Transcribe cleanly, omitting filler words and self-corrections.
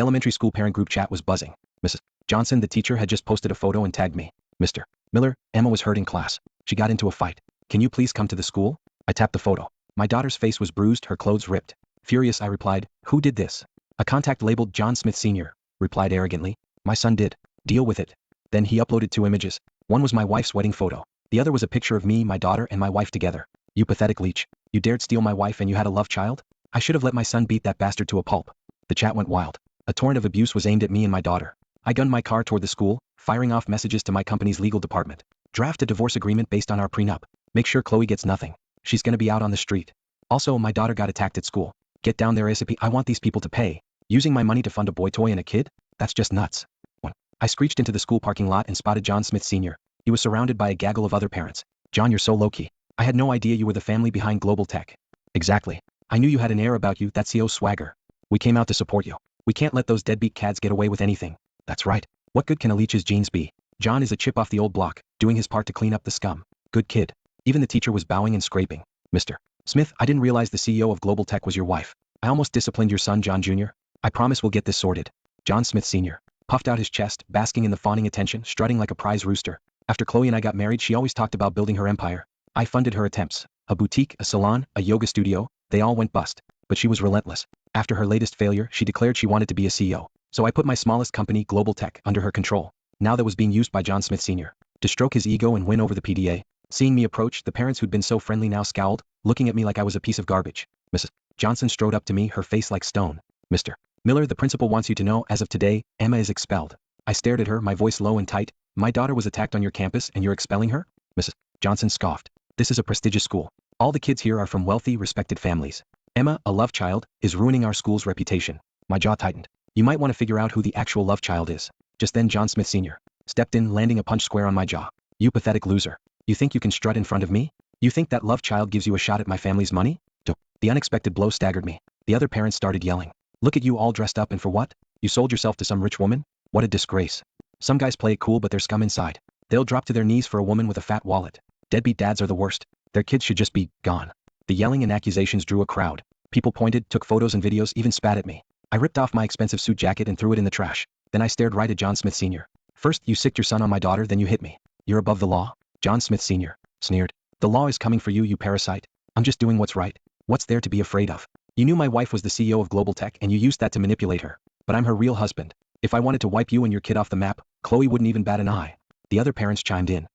Elementary school parent group chat was buzzing. Mrs. Johnson, the teacher, had just posted a photo and tagged me. Mr. Miller, Emma was hurt in class. She got into a fight. Can you please come to the school? I tapped the photo. My daughter's face was bruised, her clothes ripped. Furious, I replied, who did this? A contact labeled John Smith Sr. replied arrogantly. My son did. Deal with it. Then he uploaded 2 images. One was my wife's wedding photo. The other was a picture of me, my daughter, and my wife together. You pathetic leech. You dared steal my wife and you had a love child? I should have let my son beat that bastard to a pulp. The chat went wild. A torrent of abuse was aimed at me and my daughter. I gunned my car toward the school, firing off messages to my company's legal department. Draft a divorce agreement based on our prenup. Make sure Chloe gets nothing. She's gonna be out on the street. Also, my daughter got attacked at school. Get down there ASAP. I want these people to pay. Using my money to fund a boy toy and a kid? That's just nuts. 1. I screeched into the school parking lot and spotted John Smith Sr. He was surrounded by a gaggle of other parents. John, you're so low-key. I had no idea you were the family behind Global Tech. Exactly. I knew you had an air about you, that CEO swagger. We came out to support you. We can't let those deadbeat cads get away with anything. That's right. What good can a leech's genes be? John is a chip off the old block, doing his part to clean up the scum. Good kid. Even the teacher was bowing and scraping. Mr. Smith, I didn't realize the CEO of Global Tech was your wife. I almost disciplined your son, John Jr. I promise we'll get this sorted. John Smith Sr. puffed out his chest, basking in the fawning attention, strutting like a prize rooster. After Chloe and I got married, she always talked about building her empire. I funded her attempts. A boutique, a salon, a yoga studio, they all went bust. But she was relentless. After her latest failure, she declared she wanted to be a CEO. So I put my smallest company, Global Tech, under her control. Now that was being used by John Smith Sr. to stroke his ego and win over the PDA. Seeing me approach, the parents who'd been so friendly now scowled, looking at me like I was a piece of garbage. Mrs. Johnson strode up to me, her face like stone. Mr. Miller, the principal wants you to know, as of today, Emma is expelled. I stared at her, my voice low and tight. My daughter was attacked on your campus and you're expelling her? Mrs. Johnson scoffed. This is a prestigious school. All the kids here are from wealthy, respected families. Emma, a love child, is ruining our school's reputation. My jaw tightened. You might want to figure out who the actual love child is. Just then John Smith Sr. stepped in, landing a punch square on my jaw. You pathetic loser. You think you can strut in front of me? You think that love child gives you a shot at my family's money? The unexpected blow staggered me. The other parents started yelling. Look at you all dressed up, and for what? You sold yourself to some rich woman? What a disgrace. Some guys play it cool but they're scum inside. They'll drop to their knees for a woman with a fat wallet. Deadbeat dads are the worst. Their kids should just be gone. The yelling and accusations drew a crowd. People pointed, took photos and videos, even spat at me. I ripped off my expensive suit jacket and threw it in the trash. Then I stared right at John Smith Sr. First you sicked your son on my daughter, then you hit me. You're above the law? John Smith Sr. sneered. The law is coming for you, you parasite. I'm just doing what's right. What's there to be afraid of? You knew my wife was the CEO of Global Tech and you used that to manipulate her. But I'm her real husband. If I wanted to wipe you and your kid off the map, Chloe wouldn't even bat an eye. The other parents chimed in.